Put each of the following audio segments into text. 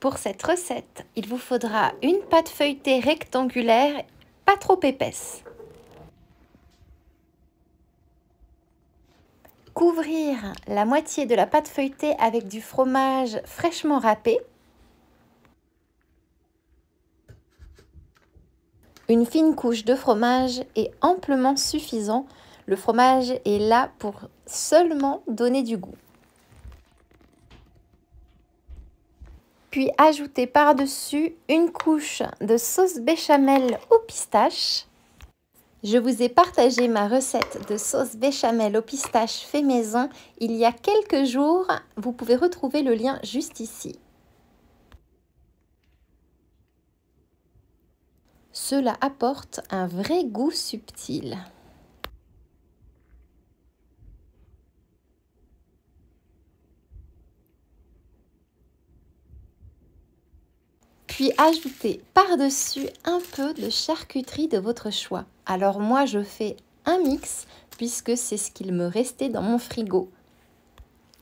Pour cette recette, il vous faudra une pâte feuilletée rectangulaire, pas trop épaisse. Couvrir la moitié de la pâte feuilletée avec du fromage fraîchement râpé. Une fine couche de fromage est amplement suffisant. Le fromage est là pour seulement donner du goût. Puis ajoutez par-dessus une couche de sauce béchamel aux pistaches. Je vous ai partagé ma recette de sauce béchamel aux pistaches fait maison il y a quelques jours. Vous pouvez retrouver le lien juste ici. Cela apporte un vrai goût subtil. Puis ajoutez par-dessus un peu de charcuterie de votre choix. Alors moi je fais un mix puisque c'est ce qu'il me restait dans mon frigo.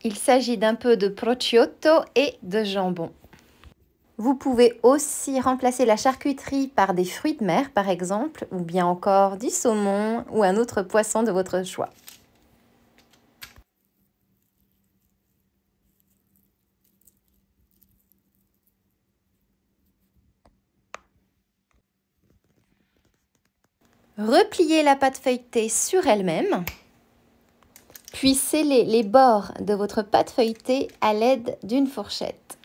Il s'agit d'un peu de prosciutto et de jambon. Vous pouvez aussi remplacer la charcuterie par des fruits de mer par exemple, ou bien encore du saumon ou un autre poisson de votre choix. Repliez la pâte feuilletée sur elle-même, puis scellez les bords de votre pâte feuilletée à l'aide d'une fourchette.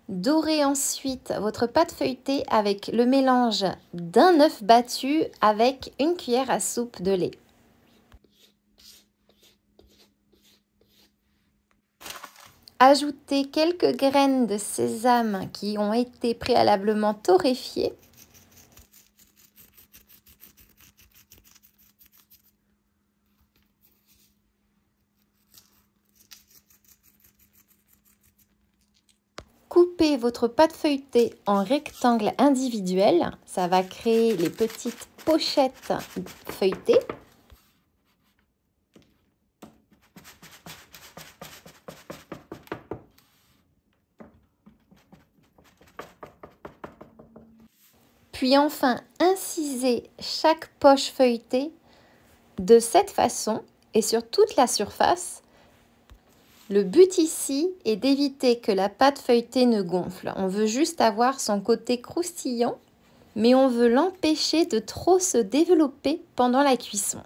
Dorez ensuite votre pâte feuilletée avec le mélange d'un œuf battu avec une cuillère à soupe de lait. Ajoutez quelques graines de sésame qui ont été préalablement torréfiées. Coupez votre pâte feuilletée en rectangles individuels. Ça va créer les petites pochettes feuilletées. Puis enfin, incisez chaque poche feuilletée de cette façon et sur toute la surface. Le but ici est d'éviter que la pâte feuilletée ne gonfle. On veut juste avoir son côté croustillant, mais on veut l'empêcher de trop se développer pendant la cuisson.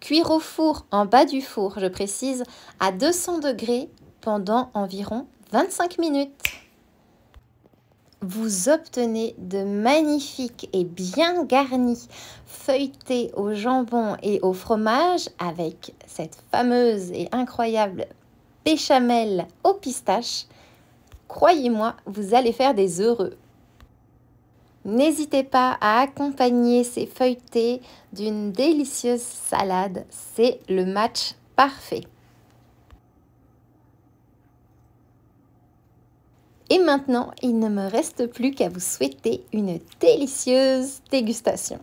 Cuire au four, en bas du four, je précise, à 200 degrés pendant environ 25 minutes. Vous obtenez de magnifiques et bien garnis feuilletés au jambon et au fromage avec cette fameuse et incroyable béchamel aux pistaches. Croyez-moi, vous allez faire des heureux. N'hésitez pas à accompagner ces feuilletés d'une délicieuse salade. C'est le match parfait. Et maintenant, il ne me reste plus qu'à vous souhaiter une délicieuse dégustation.